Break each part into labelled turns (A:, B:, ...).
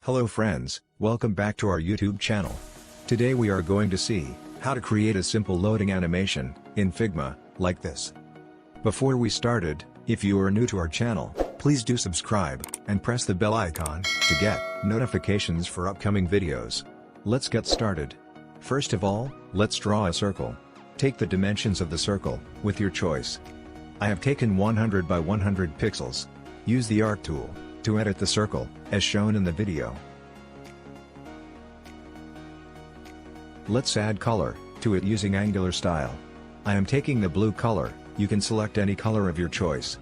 A: Hello friends, welcome back to our YouTube channel. Today we are going to see how to create a simple loading animation in Figma, like this. Before we started, if you are new to our channel, please do subscribe and press the bell icon to get notifications for upcoming videos. Let's get started. First of all, let's draw a circle. Take the dimensions of the circle with your choice. I have taken 100 by 100 pixels. Use the Art tool to edit the circle, as shown in the video. Let's add color to it using Angular style. I am taking the blue color. You can select any color of your choice.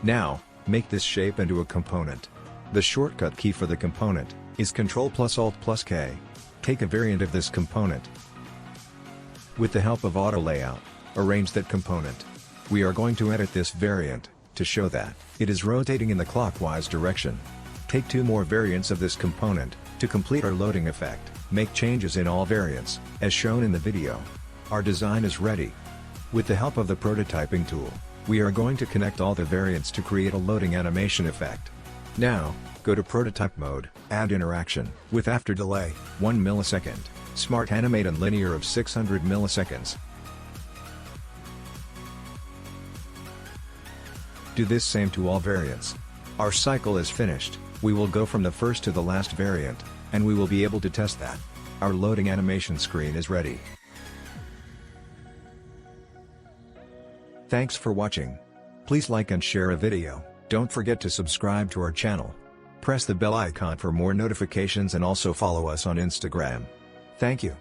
A: Now, make this shape into a component. The shortcut key for the component is Ctrl+Alt+K. Take a variant of this component. With the help of Auto Layout, arrange that component. We are going to edit this variant to show that it is rotating in the clockwise direction. Take two more variants of this component to complete our loading effect. Make changes in all variants, as shown in the video. Our design is ready. With the help of the prototyping tool, we are going to connect all the variants to create a loading animation effect. Now, go to prototype mode, add interaction with after delay 1 millisecond, smart animate and linear of 600 milliseconds. Do this same to all variants. Our cycle is finished. We will go from the first to the last variant, and we will be able to test that. Our loading animation screen is ready. Thanks for watching. Please like and share a video. Don't forget to subscribe to our channel. Press the bell icon for more notifications and also follow us on Instagram. Thank you.